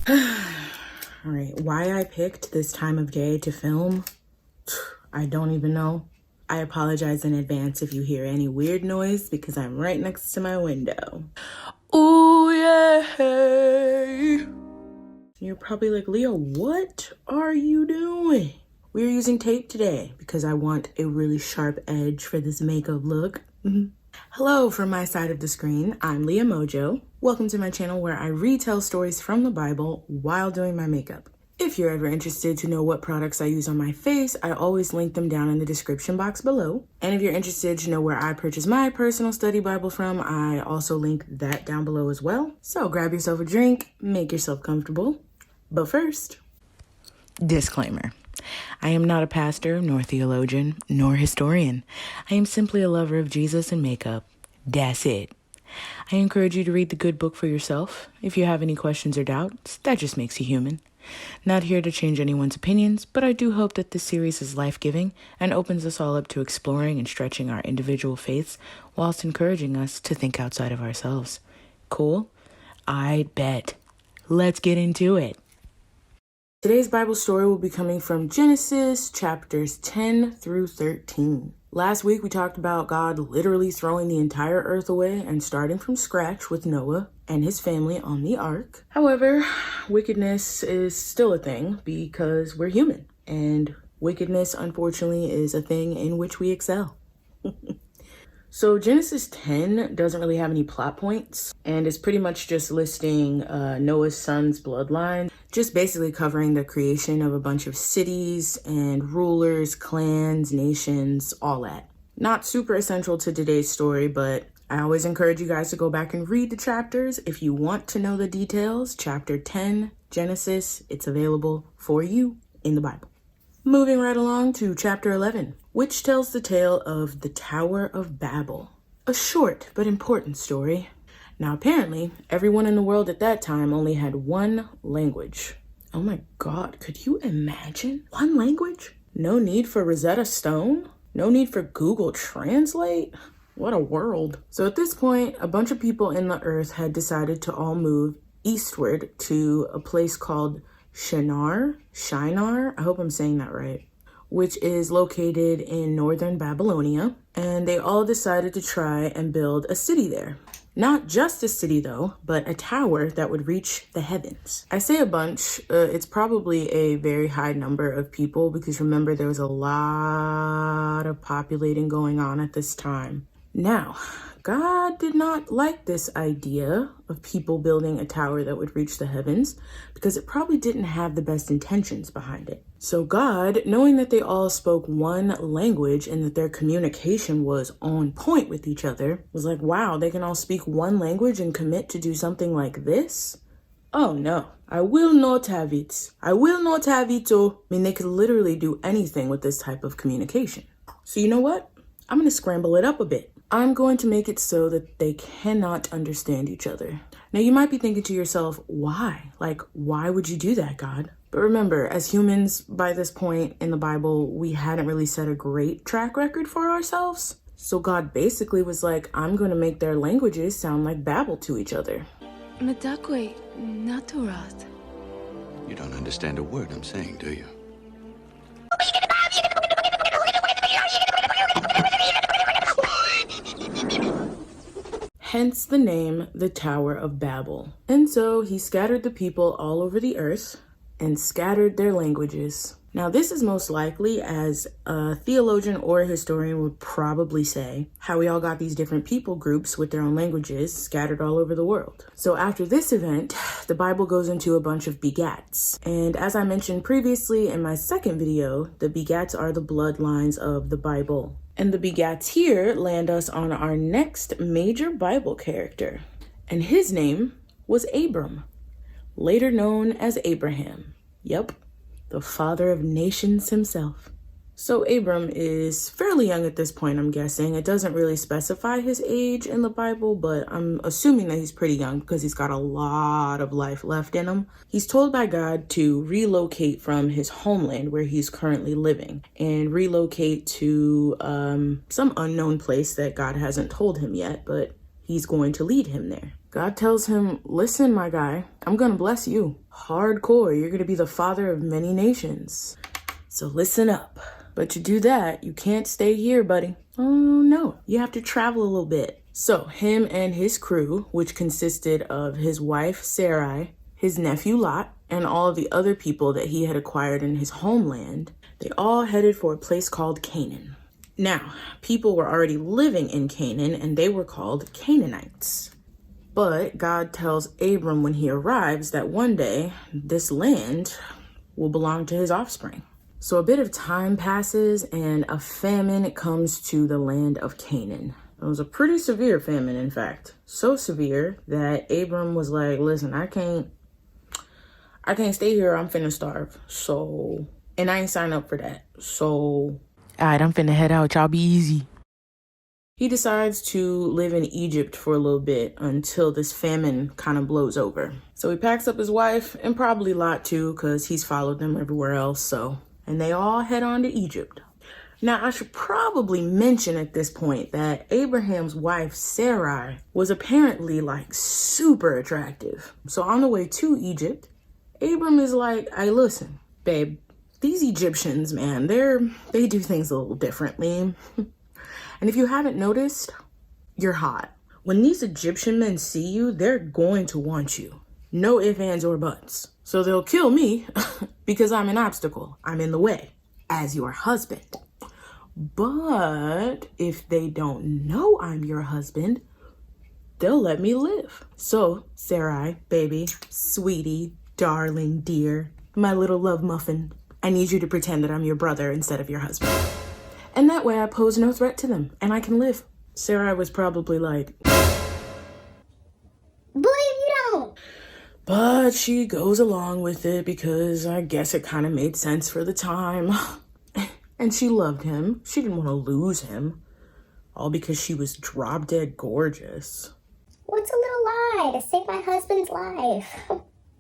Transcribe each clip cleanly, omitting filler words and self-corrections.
All right, why I picked this time of day to film, I don't even know. I apologize in advance if you hear any weird noise because I'm right next to my window. Ooh, yeah. You're probably like, Leah, what are you doing? We're using tape today because I want a really sharp edge for this makeup look. Hello from my side of the screen, I'm Leah Mojo. Welcome to my channel where I retell stories from the Bible while doing my makeup. If you're ever interested to know what products I use on my face, I always link them down in the description box below. And if you're interested to know where I purchase my personal study Bible from, I also link that down below as well. So grab yourself a drink, make yourself comfortable. But first, disclaimer. I am not a pastor, nor theologian, nor historian. I am simply a lover of Jesus and makeup. That's it. I encourage you to read the good book for yourself. If you have any questions or doubts, that just makes you human. Not here to change anyone's opinions, but I do hope that this series is life-giving and opens us all up to exploring and stretching our individual faiths whilst encouraging us to think outside of ourselves. Cool? I bet. Let's get into it. Today's Bible story will be coming from Genesis chapters 10 through 13. Last week we talked about God literally throwing the entire earth away and starting from scratch with Noah and his family on the ark. However, wickedness is still a thing because we're human, and wickedness, unfortunately, is a thing in which we excel. So Genesis 10 doesn't really have any plot points, and it's pretty much just listing Noah's son's bloodline, just basically covering the creation of a bunch of cities and rulers, clans, nations, all that. Not super essential to today's story, but I always encourage you guys to go back and read the chapters. If you want to know the details, chapter 10, Genesis, it's available for you in the Bible. Moving right along to chapter 11, which tells the tale of the Tower of Babel. A short but important story. Now apparently, everyone in the world at that time only had one language. Oh my God, could you imagine? One language? No need for Rosetta Stone? No need for Google Translate? What a world. So at this point, a bunch of people in the earth had decided to all move eastward to a place called Shinar, I hope I'm saying that right, which is located in northern Babylonia, and they all decided to try and build a city there. Not just a city though, but a tower that would reach the heavens. I say a bunch, it's probably a very high number of people because remember there was a lot of populating going on at this time. Now, God did not like this idea of people building a tower that would reach the heavens because it probably didn't have the best intentions behind it. So God, knowing that they all spoke one language and that their communication was on point with each other, was like, wow, they can all speak one language and commit to do something like this? Oh no, I will not have it. I will not have it. Oh, I mean, they could literally do anything with this type of communication. So you know what? I'm going to scramble it up a bit. I'm going to make it so that they cannot understand each other. Now, you might be thinking to yourself, why? Like, why would you do that, God? But remember, as humans, by this point in the Bible, we hadn't really set a great track record for ourselves. So God basically was like, I'm going to make their languages sound like Babel to each other. You don't understand a word I'm saying, do you? Hence the name, the Tower of Babel. And so he scattered the people all over the earth and scattered their languages. Now this is most likely, as a theologian or a historian would probably say, how we all got these different people groups with their own languages scattered all over the world. So after this event, the Bible goes into a bunch of begats. And as I mentioned previously in my second video, the begats are the bloodlines of the Bible. And the begats here land us on our next major Bible character. And his name was Abram, later known as Abraham. Yep, the father of nations himself. So Abram is fairly young at this point, I'm guessing. It doesn't really specify his age in the Bible, but I'm assuming that he's pretty young because he's got a lot of life left in him. He's told by God to relocate from his homeland where he's currently living and relocate to some unknown place that God hasn't told him yet, but he's going to lead him there. God tells him, listen, my guy, I'm going to bless you. Hardcore, you're going to be the father of many nations. So listen up. But to do that, you can't stay here, buddy. Oh, no. You have to travel a little bit. So him and his crew, which consisted of his wife, Sarai, his nephew, Lot, and all of the other people that he had acquired in his homeland, they all headed for a place called Canaan. Now, people were already living in Canaan, and they were called Canaanites. But God tells Abram when he arrives that one day, this land will belong to his offspring. So a bit of time passes and a famine comes to the land of Canaan. It was a pretty severe famine, in fact. So severe that Abram was like, listen, I can't stay here. I'm finna starve. So, and I ain't signed up for that. So, all right, I'm finna head out. Y'all be easy. He decides to live in Egypt for a little bit until this famine kind of blows over. So he packs up his wife and probably Lot too, because he's followed them everywhere else. So, and they all head on to Egypt. Now, I should probably mention at this point that Abraham's wife, Sarai, was apparently like super attractive. So on the way to Egypt, Abram is like, hey, listen, babe, these Egyptians, man, they do things a little differently. And if you haven't noticed, you're hot. When these Egyptian men see you, they're going to want you. No ifs, ands, or buts. So they'll kill me because I'm an obstacle. I'm in the way as your husband. But if they don't know I'm your husband, they'll let me live. So, Sarai, baby, sweetie, darling, dear, my little love muffin, I need you to pretend that I'm your brother instead of your husband. And that way I pose no threat to them and I can live. Sarai was probably like, believe you don't. But she goes along with it because I guess it kind of made sense for the time. And she loved him. She didn't want to lose him. All because she was drop dead gorgeous. What's a little lie to save my husband's life?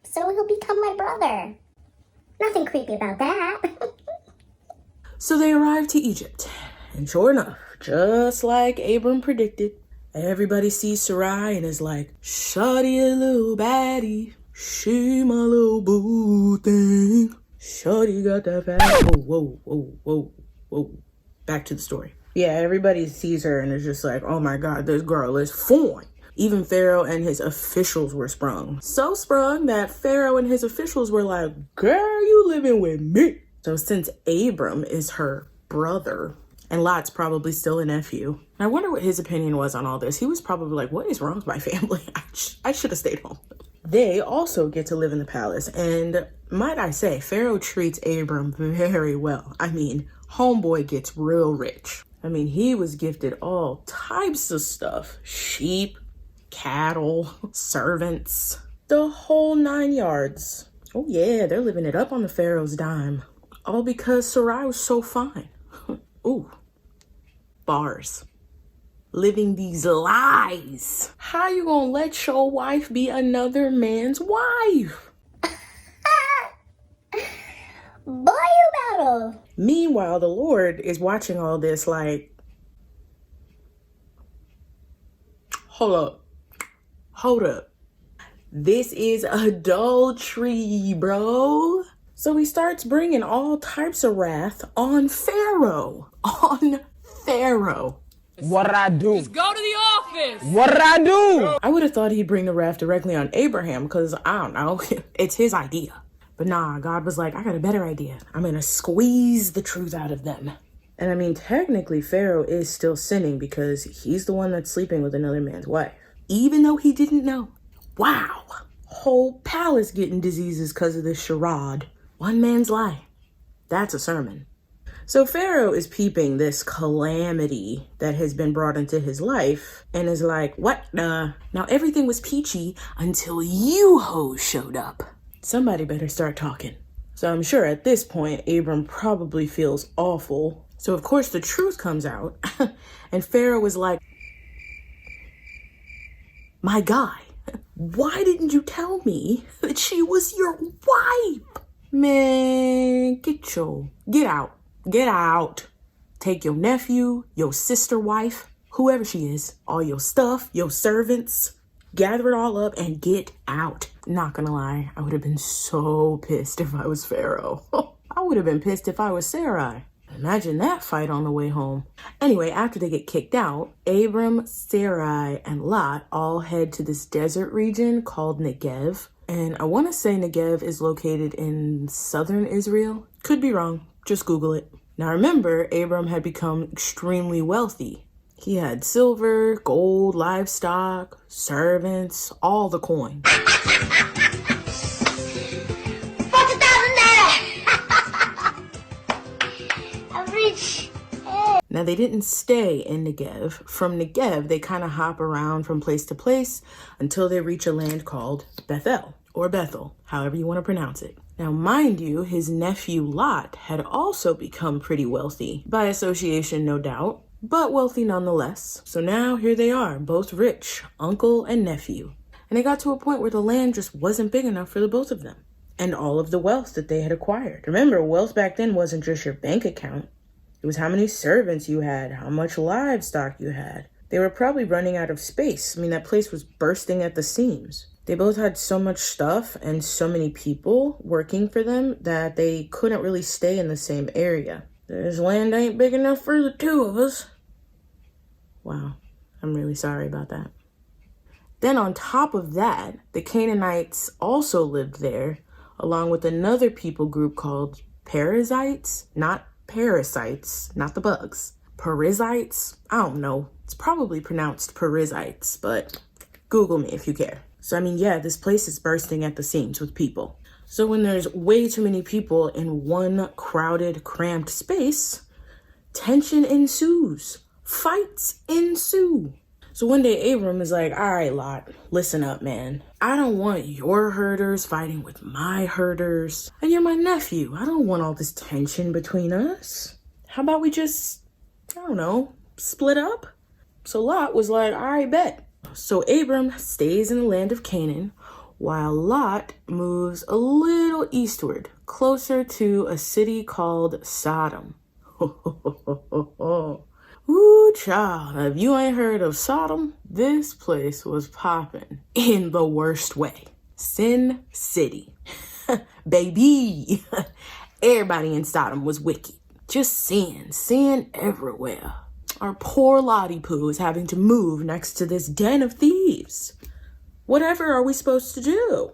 So he'll become my brother. Nothing creepy about that. So they arrived to Egypt. And sure enough, just like Abram predicted, everybody sees Sarai and is like, shawty a little baddie. She my little boo thing. Shawty got that fat. Whoa. Back to the story. Yeah, everybody sees her and is just like, oh my God, this girl is fine. Even Pharaoh and his officials were sprung. So sprung that Pharaoh and his officials were like, girl, you living with me. So since Abram is her brother, and Lot's probably still a nephew, I wonder what his opinion was on all this. He was probably like, what is wrong with my family? I should have stayed home. They also get to live in the palace. And might I say, Pharaoh treats Abram very well. I mean, homeboy gets real rich. I mean, he was gifted all types of stuff. Sheep, cattle, servants, the whole 9 yards. Oh yeah, they're living it up on the Pharaoh's dime. All because Sarai was so fine. Ooh, bars. Living these lies. How you gonna let your wife be another man's wife? Boy, you better. Meanwhile, the Lord is watching all this like, hold up. This is adultery, bro. So he starts bringing all types of wrath on Pharaoh. What'd I do? Just go to the office. What'd I do? I would have thought he'd bring the wrath directly on Abraham because, I don't know, it's his idea. But nah, God was like, I got a better idea. I'm going to squeeze the truth out of them. And I mean, technically, Pharaoh is still sinning because he's the one that's sleeping with another man's wife. Even though he didn't know. Wow. Whole palace getting diseases because of this charade. One man's lie. That's a sermon. So Pharaoh is peeping this calamity that has been brought into his life and is like, what? Now everything was peachy until you hoes showed up. Somebody better start talking. So I'm sure at this point, Abram probably feels awful. So of course the truth comes out and Pharaoh was like, my guy, why didn't you tell me that she was your wife? Man, get out. Take your nephew, your sister wife, whoever she is, all your stuff, your servants, gather it all up and get out. Not gonna lie, I would have been so pissed if I was Pharaoh. I would have been pissed if I was Sarai. Imagine that fight on the way home. Anyway, after they get kicked out, Abram, Sarai, and Lot all head to this desert region called Negev. And I want to say Negev is located in southern Israel. Could be wrong. Just Google it. Now remember, Abram had become extremely wealthy. He had silver, gold, livestock, servants, all the coin. Now, they didn't stay in Negev. From Negev, they kind of hop around from place to place until they reach a land called Bethel, or Bethel, however you want to pronounce it. Now, mind you, his nephew Lot had also become pretty wealthy, by association, no doubt, but wealthy nonetheless. So now here they are, both rich, uncle and nephew. And they got to a point where the land just wasn't big enough for the both of them, and all of the wealth that they had acquired. Remember, wealth back then wasn't just your bank account. It was how many servants you had, how much livestock you had. They were probably running out of space. I mean, that place was bursting at the seams. They both had so much stuff and so many people working for them that they couldn't really stay in the same area. This land ain't big enough for the two of us. Wow, I'm really sorry about that. Then on top of that, the Canaanites also lived there, along with another people group called Perizzites, not parasites, not the bugs. Perizzites? I don't know. It's probably pronounced Perizzites, but Google me if you care. So, I mean, yeah, this place is bursting at the seams with people. So when there's way too many people in one crowded, cramped space, tension ensues. Fights ensue. So one day Abram is like, all right, Lot, listen up, man. I don't want your herders fighting with my herders. And you're my nephew. I don't want all this tension between us. How about we just, I don't know, split up? So Lot was like, all right, bet. So Abram stays in the land of Canaan while Lot moves a little eastward, closer to a city called Sodom. Ooh, child, if you ain't heard of Sodom, this place was popping in the worst way. Sin City. Baby. Everybody in Sodom was wicked. Just sin everywhere. Our poor Lottie Poo is having to move next to this den of thieves. Whatever are we supposed to do?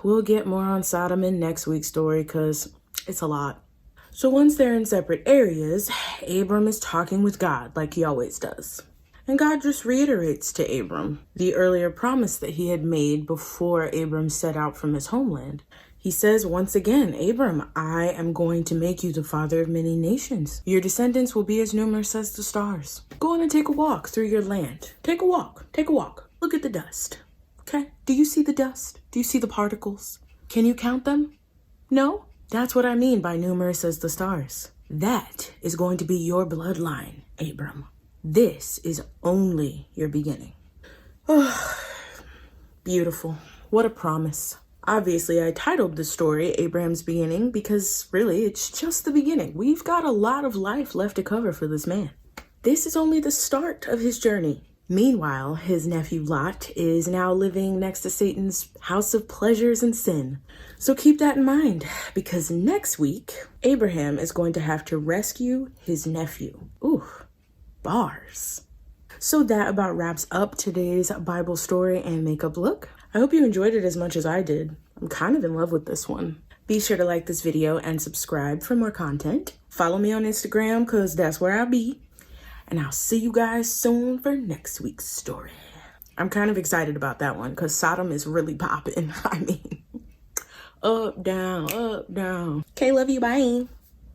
We'll get more on Sodom in next week's story because it's a lot. So once they're in separate areas, Abram is talking with God like he always does. And God just reiterates to Abram the earlier promise that he had made before Abram set out from his homeland. He says once again, Abram, I am going to make you the father of many nations. Your descendants will be as numerous as the stars. Go on and take a walk through your land. Take a walk. Take a walk. Look at the dust. Okay? Do you see the dust? Do you see the particles? Can you count them? No? That's what I mean by numerous as the stars. That is going to be your bloodline, Abram. This is only your beginning. Oh, beautiful. What a promise. Obviously, I titled the story Abraham's Beginning because really, it's just the beginning. We've got a lot of life left to cover for this man. This is only the start of his journey. Meanwhile, his nephew Lot is now living next to Satan's house of pleasures and sin. So keep that in mind, because next week, Abraham is going to have to rescue his nephew. Ooh, bars. So that about wraps up today's Bible story and makeup look. I hope you enjoyed it as much as I did. I'm kind of in love with this one. Be sure to like this video and subscribe for more content. Follow me on Instagram, because that's where I'll be. And I'll see you guys soon for next week's story. I'm kind of excited about that one because Sodom is really popping. I mean, up, down, up, down. Okay, love you, bye.